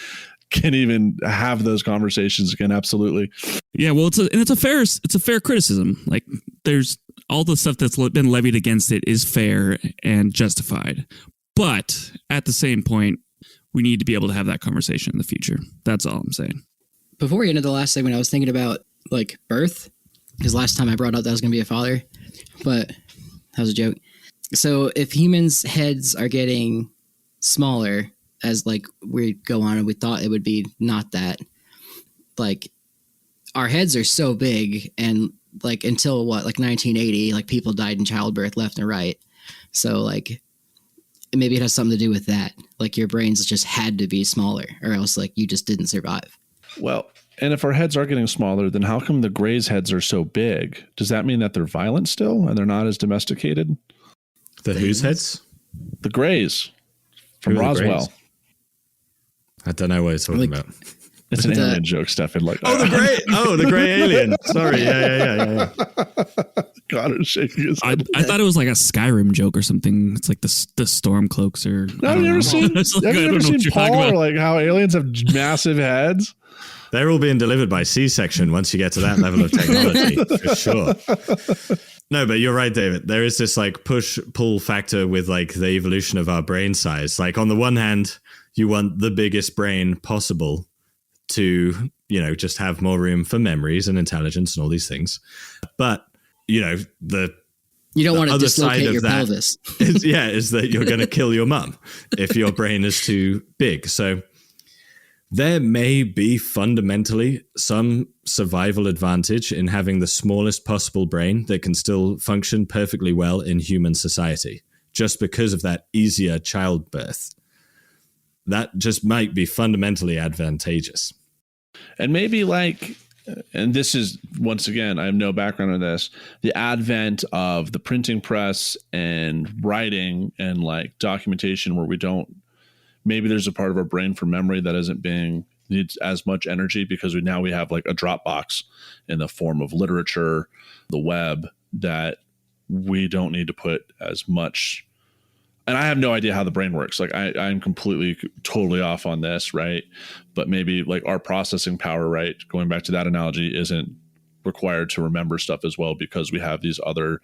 can even have those conversations again. Absolutely. Yeah, well, it's a fair criticism. Like, there's all the stuff that's been levied against it is fair and justified, but at the same point, we need to be able to have that conversation in the future. That's all I'm saying. Before we get into the last segment, I was thinking about like birth, because last time I brought up that I was going to be a father, but that was a joke. So if humans' heads are getting smaller as like we go on, and we thought it would be not that, like our heads are so big, and like until what, like 1980, like people died in childbirth left and right. So like maybe it has something to do with that. Like your brains just had to be smaller, or else like you just didn't survive. Well, and if our heads are getting smaller, then how come the Greys' heads are so big? Does that mean that they're violent still and they're not as domesticated? The whose heads? The Greys from Roswell. I don't know what you're talking about. It's an alien joke, Stefan. Like, the gray alien. Sorry, yeah. Connor's shaking his head. I thought it was like a Skyrim joke or something. It's like the Stormcloaks or. No, have you ever seen Paul, or like how aliens have massive heads? They're all being delivered by C-section once you get to that level of technology, for sure. No, but you're right, David. There is this like push-pull factor with like the evolution of our brain size. Like on the one hand, you want the biggest brain possible to, you know, just have more room for memories and intelligence and all these things. But, you know, you don't want to dislocate your pelvis. is that you're going to kill your mum if your brain is too big. So there may be fundamentally some survival advantage in having the smallest possible brain that can still function perfectly well in human society, just because of that easier childbirth. That just might be fundamentally advantageous. And maybe like, and this is, once again, I have no background on this, the advent of the printing press and writing and like documentation where we don't, maybe there's a part of our brain for memory that isn't being needs as much energy because we have like a Dropbox in the form of literature, the web, that we don't need to put as much. And I have no idea how the brain works. Like I'm totally off on this, right? But maybe like our processing power, right, going back to that analogy, isn't required to remember stuff as well because we have these other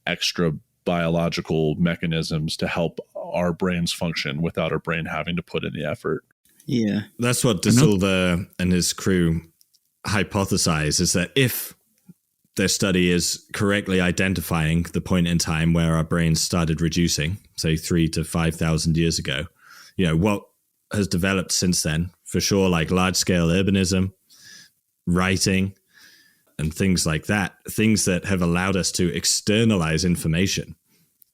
extra biological mechanisms to help our brains function without our brain having to put in the effort. Yeah. That's what De Silva and his crew hypothesize, is that if their study is correctly identifying the point in time where our brains started reducing, say 3,000 to 5,000 years ago, you know, what has developed since then, for sure, like large scale urbanism, writing, and things like that, things that have allowed us to externalize information.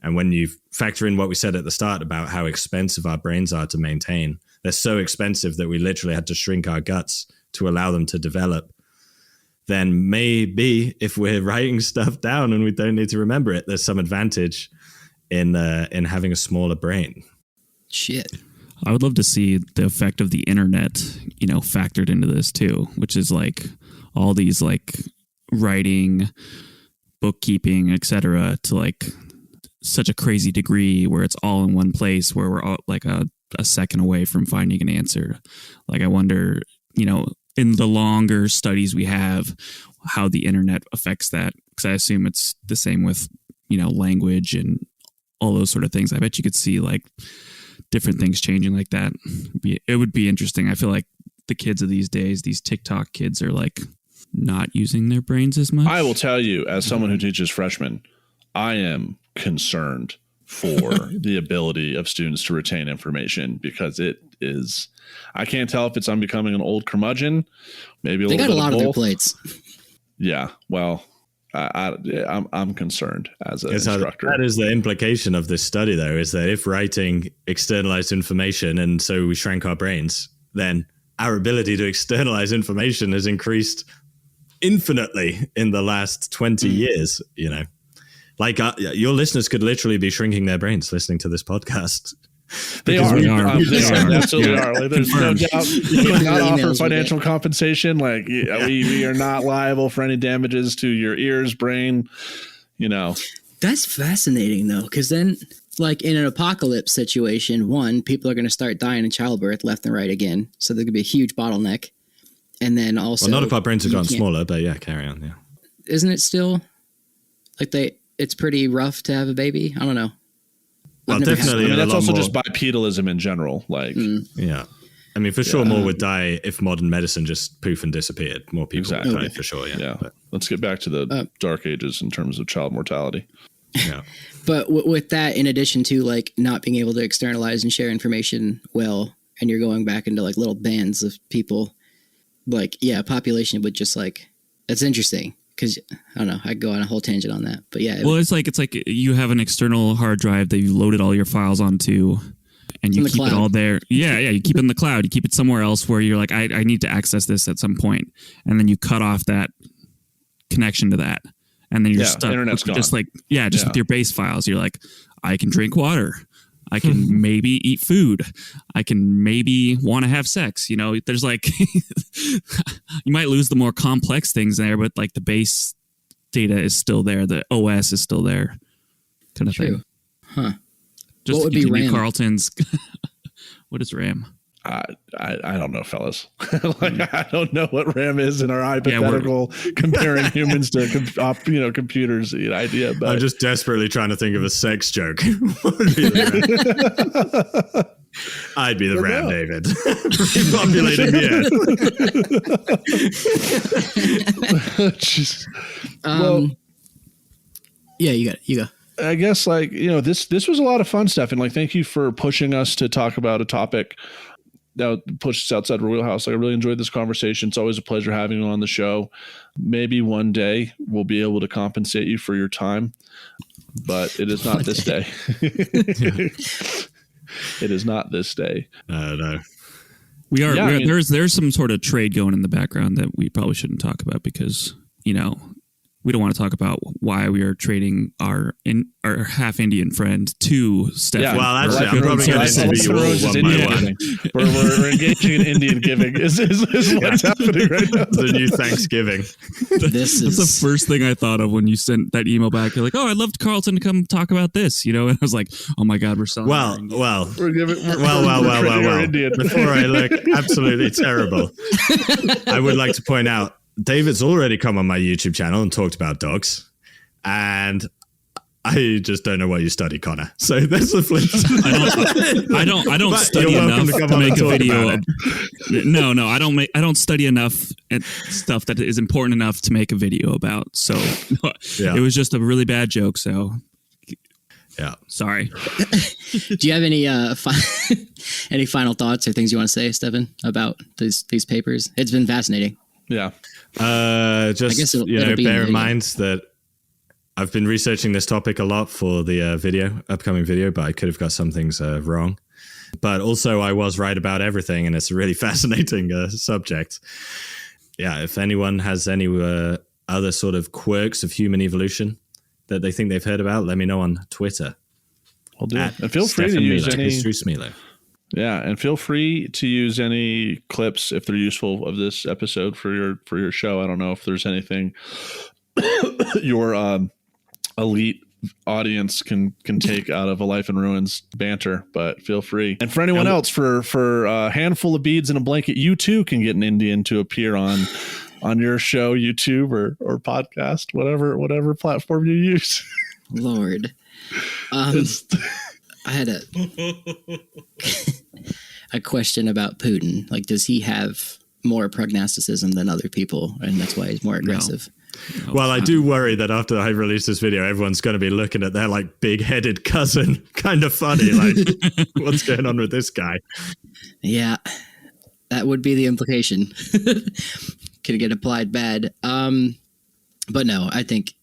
And when you factor in what we said at the start about how expensive our brains are to maintain, they're so expensive that we literally had to shrink our guts to allow them to develop. Then maybe if we're writing stuff down and we don't need to remember it, there's some advantage in having a smaller brain. Shit. I would love to see the effect of the internet, you know, factored into this too, which is like all these like writing, bookkeeping, etc., to like such a crazy degree where it's all in one place, where we're all like a second away from finding an answer. Like I wonder, you know, in the longer studies we have, how the internet affects that, because I assume it's the same with, you know, language and all those sort of things. I bet you could see like different things changing like that. It would be interesting. I feel like the kids of these days, these TikTok kids, are like not using their brains as much. I will tell you, as someone who teaches freshmen, I am concerned for the ability of students to retain information, because it is, I can't tell if I'm becoming an old curmudgeon, maybe they got a lot of their plates. Yeah, well, I'm concerned as an instructor. That is the implication of this study, though, is that if writing externalized information and so we shrank our brains, then our ability to externalize information has increased infinitely in the last 20 years, you know. Like your listeners could literally be shrinking their brains listening to this podcast. They are. They absolutely are. Like, there's no doubt. We cannot offer financial compensation. Like we are not liable for any damages to your ears, brain. You know, that's fascinating though, because then like in an apocalypse situation, one, people are going to start dying in childbirth left and right again. So there could be a huge bottleneck. And then also, well, not if our brains have gotten smaller, but yeah, carry on. Yeah. Isn't it still like it's pretty rough to have a baby? I don't know. Well, definitely. I mean, that's also just bipedalism in general. Like, yeah. I mean, for sure, more would die if modern medicine just poof and disappeared. More people would die for sure. Yeah. But let's get back to the dark ages in terms of child mortality. Yeah. But with that, in addition to like not being able to externalize and share information well, and you're going back into like little bands of people, like, yeah, population would just like, that's interesting. Because I don't know, I could go on a whole tangent on that, but yeah. Well, it's like you have an external hard drive that you loaded all your files onto, and you keep it all there. Yeah, you keep it in the cloud. You keep it somewhere else where you're like, I need to access this at some point, and then you cut off that connection to that, and then you're stuck. Internet's gone. Just with your base files. You're like, I can drink water. I can maybe eat food. I can maybe want to have sex. You know, there's like, you might lose the more complex things there, but like the base data is still there. The OS is still there. Kind of thing. Huh. Just what would be RAM? Carlton's. What is RAM? I don't know, fellas. I don't know what RAM is in our hypothetical comparing humans to computers idea. But I'm just desperately trying to think of a sex joke. What would be the RAM? I'd be the RAM, David. Repopulating the yeah, you go. I guess this was a lot of fun stuff, and like thank you for pushing us to talk about a topic that pushes outside our wheelhouse. Like, I really enjoyed this conversation. It's always a pleasure having you on the show. Maybe one day we'll be able to compensate you for your time, but it is not this day. It is not this day. No. There's some sort of trade going in the background that we probably shouldn't talk about because, we don't want to talk about why we are trading our half Indian friend to Stefan. Yeah, well, actually, I'm probably going to interview you all one by one. We're engaging in Indian giving. Is what's happening right now? The new Thanksgiving. That's the first thing I thought of when you sent that email back. You're like, "Oh, I'd love Carlton to come talk about this," And I was like, "Oh my God, we're selling." Well. We're Before I look absolutely terrible, I would like to point out, David's already come on my YouTube channel and talked about dogs, and I just don't know what you study, Connor. So that's the flip side. I don't study enough to make a video. No, I don't study enough stuff that is important enough to make a video about. So It was just a really bad joke. So yeah, sorry. Do you have any any final thoughts or things you want to say, Stefan, about these papers? It's been fascinating. Yeah. Just bear in mind that I've been researching this topic a lot for the upcoming video, but I could have got some things wrong. But also, I was right about everything, and it's a really fascinating subject. Yeah, if anyone has any other sort of quirks of human evolution that they think they've heard about, let me know on Twitter. I'll do it. And feel free to use any. Milo. Yeah, and feel free to use any clips if they're useful of this episode for your show. I don't know if there's anything your elite audience can take out of A Life in Ruins banter, but feel free. And for anyone else, for a handful of beads and a blanket, you too can get an Indian to appear on your show, YouTube or podcast, whatever platform you use. Lord. I had a question about Putin. Like, does he have more prognosticism than other people, and that's why he's more aggressive? No. Well, I do worry that after I release this video, everyone's going to be looking at their like big-headed cousin. Kind of funny, like what's going on with this guy? Yeah, that would be the implication. Could get applied bad. But no, I think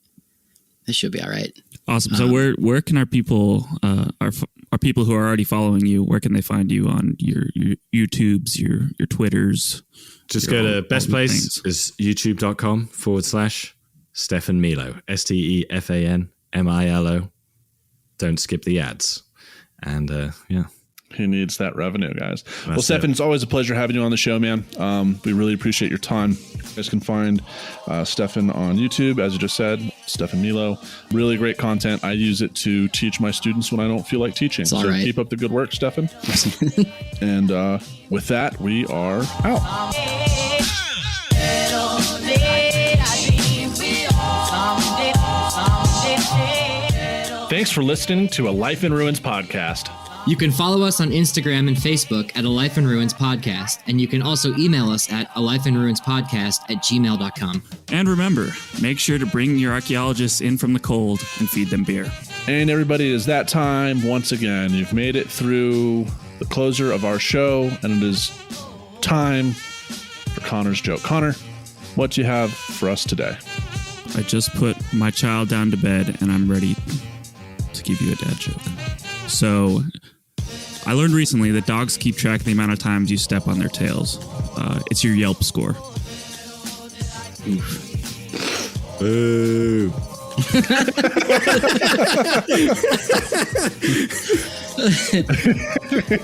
this should be all right. Awesome. So where can our people, our people who are already following you, where can they find you on your YouTubes, your Twitters? Just go to best place is youtube.com/Stefan Milo, STEFAN MILO. Don't skip the ads. And yeah. He needs that revenue, guys. Well, Stefan, it's always a pleasure having you on the show, man. We really appreciate your time. You guys can find Stefan on YouTube, as you just said, Stefan Milo. Really great content. I use it to teach my students when I don't feel like teaching. So right. Keep up the good work, Stefan. And with that, we are out. Thanks for listening to A Life in Ruins podcast. You can follow us on Instagram and Facebook at A Life in Ruins Podcast, and you can also email us at alifeinruinspodcast@gmail.com. And remember, make sure to bring your archaeologists in from the cold and feed them beer. And everybody, it is that time once again. You've made it through the closer of our show, and it is time for Connor's joke. Connor, what do you have for us today? I just put my child down to bed, and I'm ready to give you a dad joke. So, I learned recently that dogs keep track of the amount of times you step on their tails. It's your Yelp score. Oof. Boo.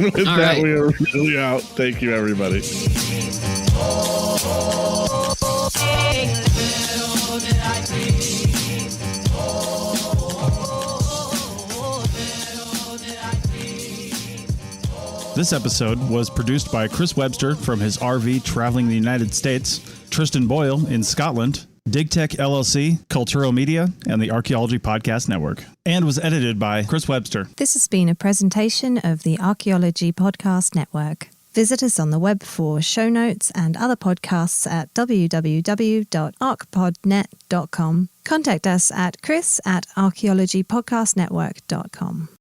With All that, right. we are really out. Thank you, everybody. This episode was produced by Chris Webster from his RV traveling the United States, Tristan Boyle in Scotland, DigTech LLC, Culturo Media, and the Archaeology Podcast Network, and was edited by Chris Webster. This has been a presentation of the Archaeology Podcast Network. Visit us on the web for show notes and other podcasts at www.archpodnet.com. Contact us at chris@archaeologypodcastnetwork.com.